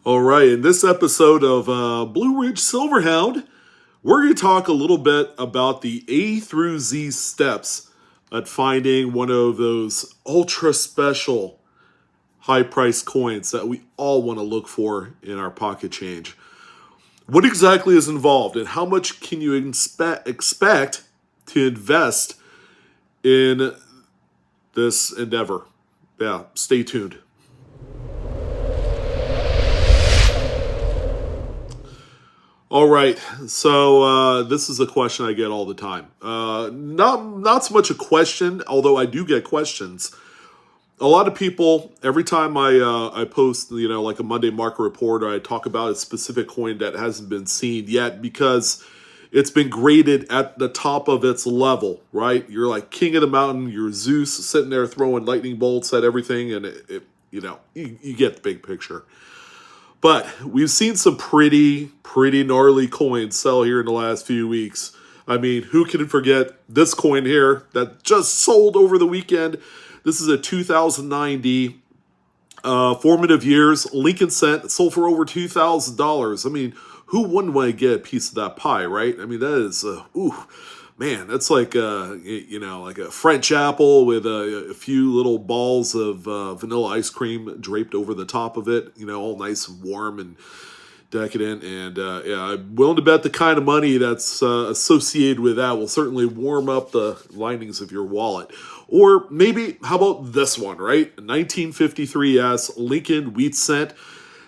All right, in this episode of Blue Ridge Silverhound, we're going to talk a little bit about the A through Z steps at finding one of those ultra special high price coins that we all want to look for in our pocket change. What exactly is involved, and how much can you expect to invest in this endeavor? Yeah, stay tuned. All right, so this is a question I get all the time. Not so much a question, although I do get questions. A lot of people, every time I post, like a Monday market report, or I talk about a specific coin that hasn't been seen yet because it's been graded at the top of its level, right? You're like king of the mountain. You're Zeus sitting there throwing lightning bolts at everything, and you get the big picture. But we've seen some pretty gnarly coins sell here in the last few weeks. I mean, who can forget this coin here that just sold over the weekend? This is a 2090 formative years Lincoln Cent. It sold for over $2,000. I mean, who wouldn't want to get a piece of that pie, right? I mean, that is, man, that's like like a French apple with a few little balls of vanilla ice cream draped over the top of it. All nice and warm and decadent. And yeah, I'm willing to bet the kind of money that's associated with that will certainly warm up the linings of your wallet. Or maybe, how about this one, right? 1953 Lincoln Wheat Cent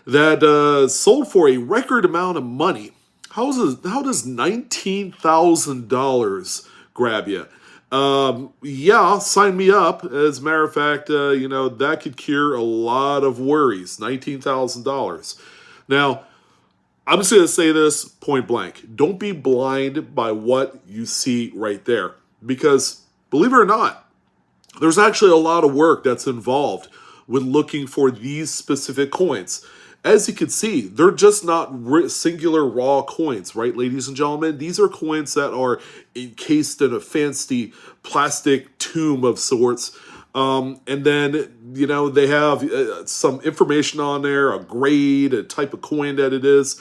that sold for a record amount of money. How does $19,000 grab you? Yeah, sign me up. As a matter of fact, that could cure a lot of worries. $19,000. Now, I'm just going to say this point blank. Don't be blind by what you see right there. Because, believe it or not, there's actually a lot of work that's involved with looking for these specific coins. As you can see, they're just not singular raw coins, right, ladies and gentlemen? These are coins that are encased in a fancy plastic tomb of sorts. And then, they have some information on there, a grade, a type of coin that it is.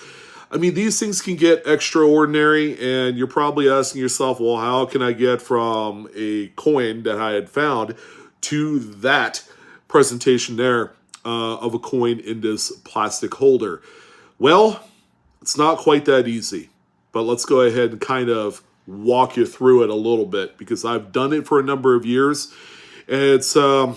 I mean, these things can get extraordinary, and you're probably asking yourself, well, how can I get from a coin that I had found to that presentation there of a coin in this plastic holder? Well, it's not quite that easy, but let's go ahead and kind of walk you through it a little bit because I've done it for a number of years. And it's, I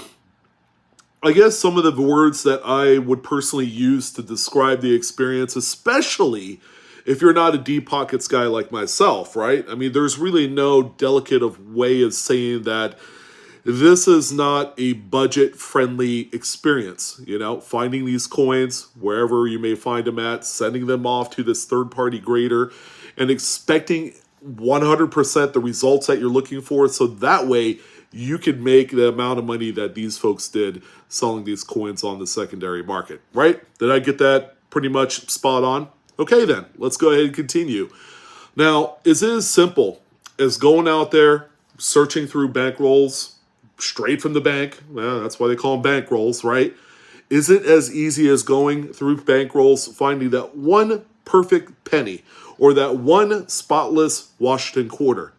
guess, some of the words that I would personally use to describe the experience, especially if you're not a deep pockets guy like myself, right? I mean, there's really no delicate way of saying that this is not a budget-friendly experience. Finding these coins, wherever you may find them at, sending them off to this third-party grader, and expecting 100% the results that you're looking for, so that way you can make the amount of money that these folks did selling these coins on the secondary market, right? Did I get that pretty much spot on? Okay, then, let's go ahead and continue. Now, is it as simple as going out there, searching through bankrolls, straight from the bank? Well, that's why they call them bankrolls, right? Is it as easy as going through bankrolls, finding that one perfect penny or that one spotless Washington quarter?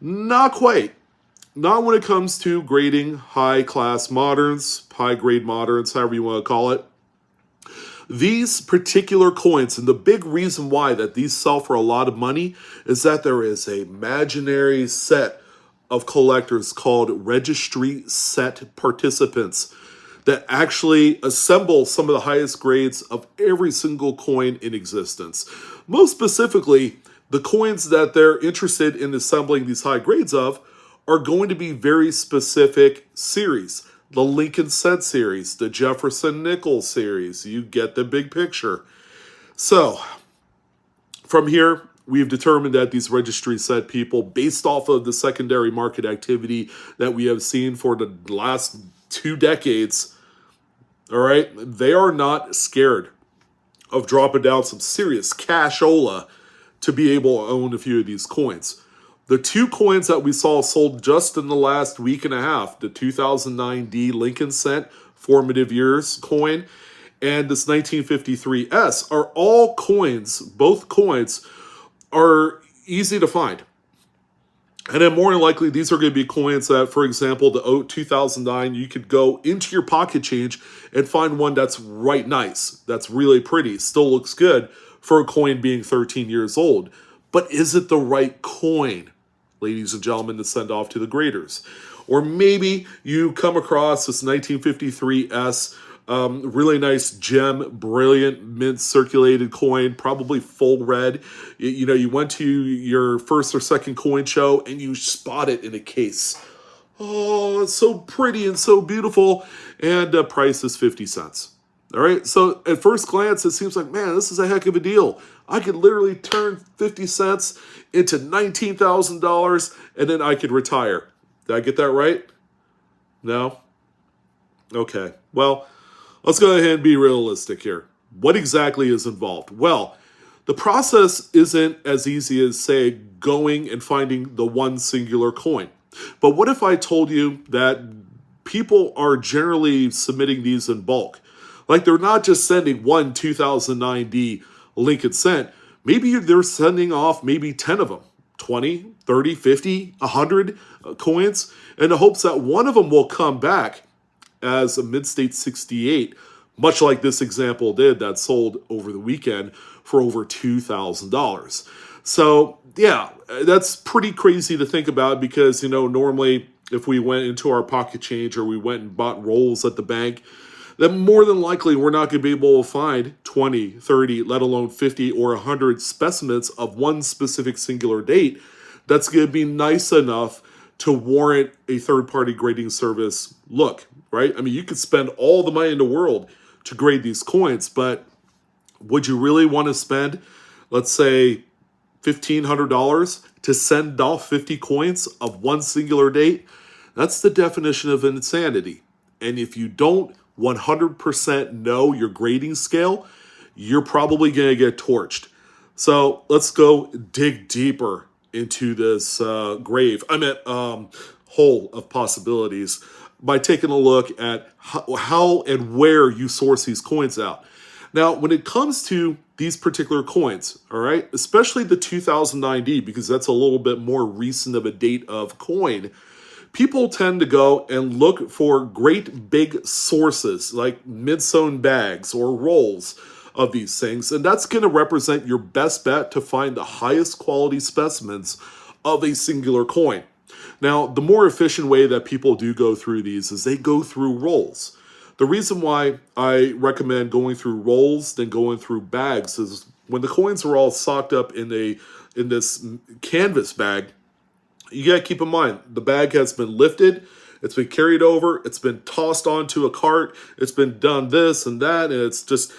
Not quite. Not when it comes to grading high-class moderns, high-grade moderns, however you want to call it. These particular coins, and the big reason why that these sell for a lot of money, is that there is a imaginary set of collectors called registry set participants that actually assemble some of the highest grades of every single coin in existence. Most specifically, the coins that they're interested in assembling these high grades of are going to be very specific series. The Lincoln Cent series, the Jefferson Nickel series. You get the big picture. So, from here, we've determined that these registry set people, based off of the secondary market activity that we have seen for the last 2 decades, all right, they are not scared of dropping down some serious cashola to be able to own a few of these coins. The 2 coins that we saw sold just in the last week and a half, the 2009 Lincoln Cent formative years coin and this 1953S are all coins, both coins are easy to find. And then more than likely, these are going to be coins that, for example, the 2009, you could go into your pocket change and find one that's right nice, that's really pretty, still looks good for a coin being 13 years old. But is it the right coin, ladies and gentlemen, to send off to the graders? Or maybe you come across this 1953S, really nice gem, brilliant mint circulated coin, probably full red. You went to your first or second coin show and you spot it in a case. Oh, it's so pretty and so beautiful. And the price is 50 cents. All right. So at first glance, it seems like, man, this is a heck of a deal. I could literally turn 50 cents into $19,000 and then I could retire. Did I get that right? No? Okay. Well, let's go ahead and be realistic here. What exactly is involved? Well, the process isn't as easy as, say, going and finding the one singular coin. But what if I told you that people are generally submitting these in bulk? Like they're not just sending one 2009D Lincoln Cent. Maybe they're sending off maybe 10 of them. 20, 30, 50, 100 coins in the hopes that one of them will come back as a Mid-State 68, much like this example did that sold over the weekend for over $2,000. So, yeah, that's pretty crazy to think about because, normally if we went into our pocket change or we went and bought rolls at the bank, then more than likely we're not going to be able to find 20, 30, let alone 50 or 100 specimens of one specific singular date that's going to be nice enough to warrant a third-party grading service look, right? I mean, you could spend all the money in the world to grade these coins, but would you really want to spend, let's say, $1,500 to send off 50 coins of one singular date? That's the definition of insanity. And if you don't 100% know your grading scale, you're probably going to get torched. So let's go dig deeper into this hole of possibilities by taking a look at how and where you source these coins out. Now, when it comes to these particular coins, all right, especially the 2009D, because that's a little bit more recent of a date of coin, people tend to go and look for great big sources like mid-sewn bags or rolls of these things. And that's going to represent your best bet to find the highest quality specimens of a singular coin. Now, the more efficient way that people do go through these is they go through rolls. The reason why I recommend going through rolls than going through bags is when the coins are all socked up in this canvas bag, you got to keep in mind, the bag has been lifted, it's been carried over, it's been tossed onto a cart, it's been done this and that, and it's just,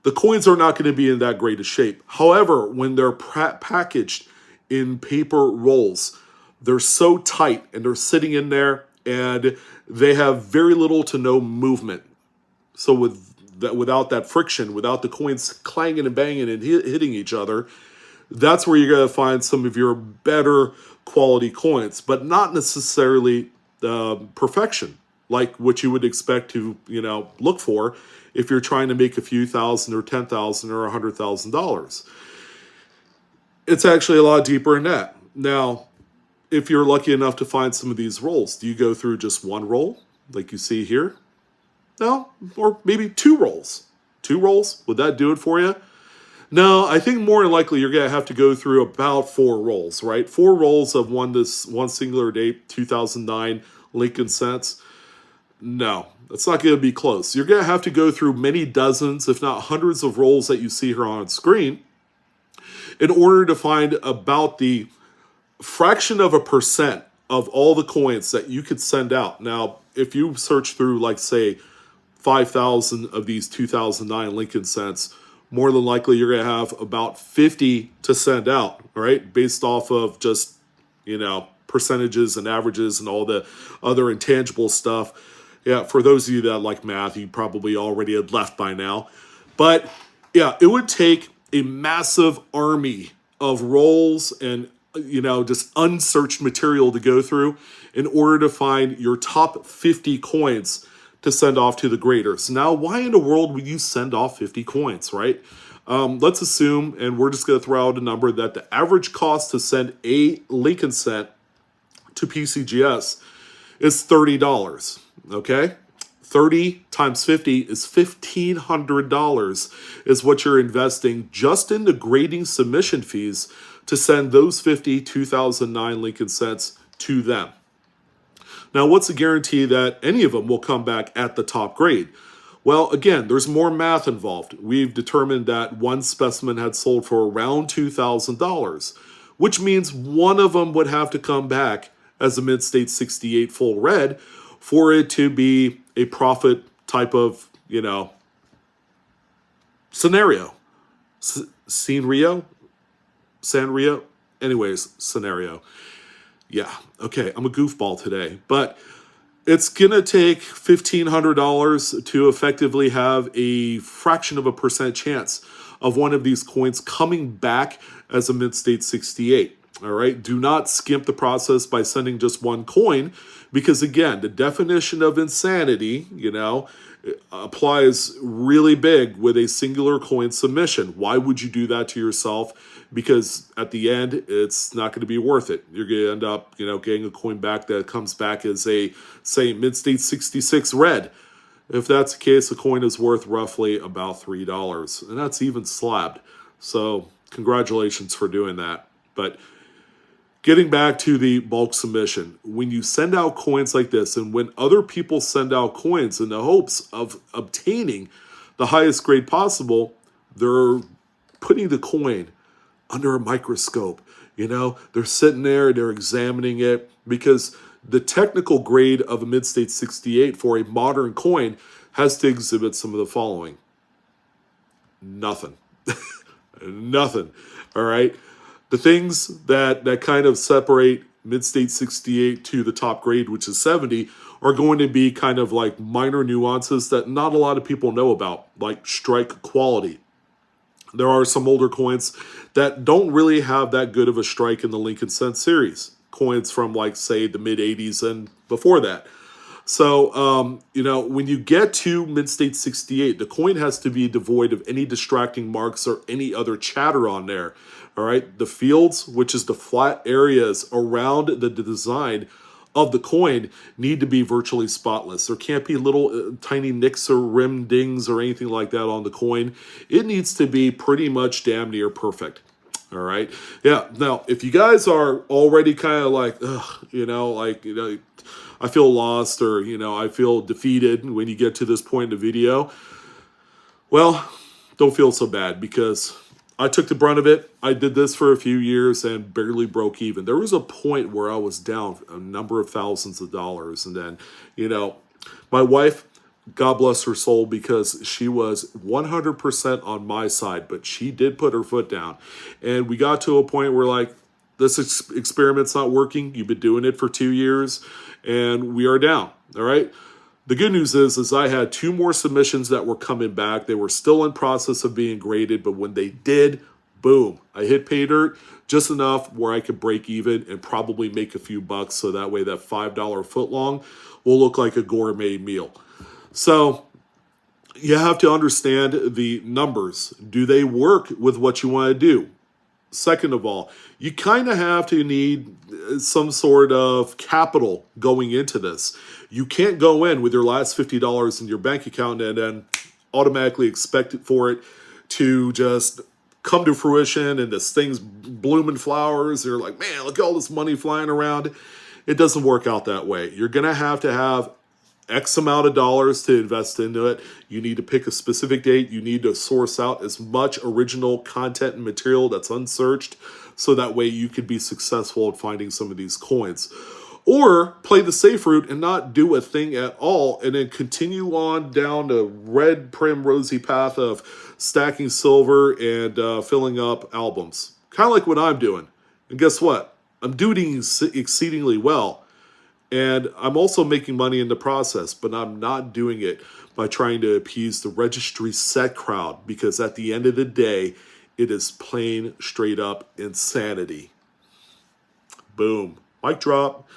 the coins are not going to be in that great a shape. However, when they're packaged in paper rolls, they're so tight and they're sitting in there and they have very little to no movement. So without that friction, without the coins clanging and banging and hitting each other, that's where you're going to find some of your better quality coins, but not necessarily perfection, like what you would expect to, look for if you're trying to make a few thousand or $10,000 or $100,000. It's actually a lot deeper than that. Now, if you're lucky enough to find some of these rolls, do you go through just one roll, like you see here? No, or maybe two rolls. 2 rolls, would that do it for you? No, I think more than likely you're going to have to go through about 4 rolls, right? 4 rolls of one singular date, 2009 Lincoln Cents. No, that's not going to be close. You're going to have to go through many dozens, if not hundreds of rolls that you see here on screen in order to find about the fraction of a percent of all the coins that you could send out. Now, if you search through, like, say, 5,000 of these 2009 Lincoln Cents, more than likely you're going to have about 50 to send out, right? Based off of just, percentages and averages and all the other intangible stuff. Yeah, for those of you that like math, you probably already had left by now. But yeah, it would take a massive army of rolls and, just unsearched material to go through in order to find your top 50 coins to send off to the graders. Now, why in the world would you send off 50 coins, right? Let's assume, and we're just going to throw out a number, that the average cost to send a Lincoln cent to PCGS is $30, okay? 30 times 50 is $1,500 is what you're investing just in the grading submission fees to send those 50 2009 Lincoln cents to them. Now, what's the guarantee that any of them will come back at the top grade? Well, again, there's more math involved. We've determined that one specimen had sold for around $2,000, which means one of them would have to come back as a Mid-State 68 full red for it to be a profit type of, scenario. Scenario? Sanrio? Anyways, scenario. Yeah, okay, I'm a goofball today, but it's going to take $1,500 to effectively have a fraction of a percent chance of one of these coins coming back as a Mid-State 68. All right, do not skimp the process by sending just one coin, because again, the definition of insanity, applies really big with a singular coin submission. Why would you do that to yourself? Because at the end, it's not going to be worth it. You're going to end up, getting a coin back that comes back as a, say, Mid-State 66 red. If that's the case, the coin is worth roughly about $3, and that's even slabbed. So congratulations for doing that. But getting back to the bulk submission, when you send out coins like this, and when other people send out coins in the hopes of obtaining the highest grade possible, they're putting the coin under a microscope. They're sitting there, they're examining it, because the technical grade of a Mid-State 68 for a modern coin has to exhibit some of the following. Nothing. Nothing. All right? The things that kind of separate Mid-State 68 to the top grade, which is 70, are going to be kind of like minor nuances that not a lot of people know about, like strike quality. There are some older coins that don't really have that good of a strike in the Lincoln Cent series. Coins from, like, say, the mid-'80s and before that. So, when you get to Mid-State 68, the coin has to be devoid of any distracting marks or any other chatter on there. All right? The fields, which is the flat areas around the design of the coin, need to be virtually spotless. There can't be little tiny nicks or rim dings or anything like that on the coin. It needs to be pretty much damn near perfect. All right. Yeah. Now, if you guys are already kind of like, I feel lost, or, I feel defeated when you get to this point in the video, well, don't feel so bad, because I took the brunt of it. I did this for a few years and barely broke even. There was a point where I was down a number of thousands of dollars. And then, my wife, God bless her soul, because she was 100% on my side, but she did put her foot down. And we got to a point where, like, this experiment's not working. You've been doing it for 2 years, and we are down. All right. The good news is I had 2 more submissions that were coming back. They were still in process of being graded, but when they did, boom, I hit pay dirt just enough where I could break even and probably make a few bucks, so that way that $5 footlong will look like a gourmet meal. So you have to understand the numbers. Do they work with what you want to do? Second of all, you kind of have to need some sort of capital going into this. You can't go in with your last $50 in your bank account and then automatically expect for it to just come to fruition and this thing's blooming flowers. You're like, man, look at all this money flying around. It doesn't work out that way. You're going to have X amount of dollars to invest into it. You need to pick a specific date. You need to source out as much original content and material that's unsearched, so that way you could be successful at finding some of these coins. Or play the safe route and not do a thing at all, and then continue on down the red prim rosy path of stacking silver and filling up albums. Kind of like what I'm doing. And guess what? I'm doing exceedingly well. And I'm also making money in the process, but I'm not doing it by trying to appease the registry set crowd, because at the end of the day, it is plain straight up insanity. Boom. Mic drop.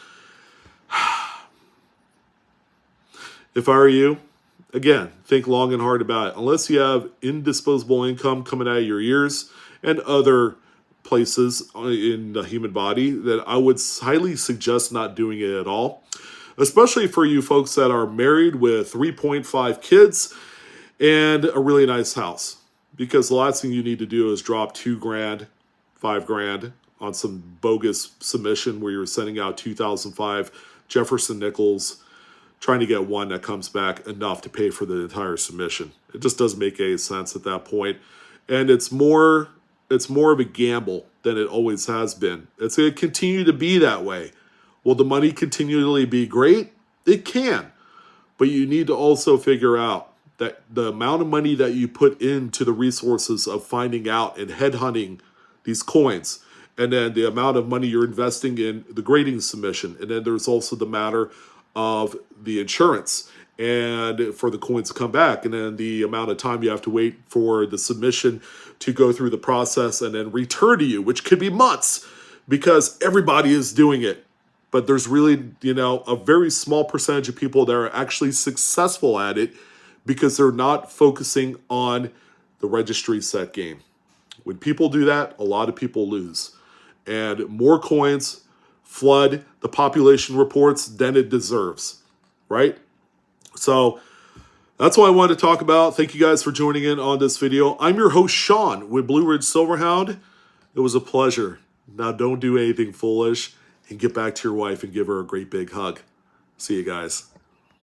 If I were you, again, think long and hard about it. Unless you have indisposable income coming out of your ears and other places in the human body, that I would highly suggest not doing it at all. Especially for you folks that are married with 3.5 kids and a really nice house. Because the last thing you need to do is drop $2,000, $5,000 on some bogus submission where you're sending out 2005 Jefferson nickels, trying to get one that comes back enough to pay for the entire submission. It just doesn't make any sense at that point. And it's more of a gamble than it always has been. It's going to continue to be that way. Will the money continually be great? It can. But you need to also figure out that the amount of money that you put into the resources of finding out and headhunting these coins, and then the amount of money you're investing in the grading submission, and then there's also the matter of the insurance and for the coins to come back, and then the amount of time you have to wait for the submission to go through the process and then return to you, which could be months because everybody is doing it. But there's really, a very small percentage of people that are actually successful at it because they're not focusing on the registry set game. When people do that, a lot of people lose. And more coins flood the population reports than it deserves, right? So that's what I wanted to talk about. Thank you guys for joining in on this video. I'm your host, Sean, with Blue Ridge Silverhound. It was a pleasure. Now don't do anything foolish and get back to your wife and give her a great big hug. See you guys.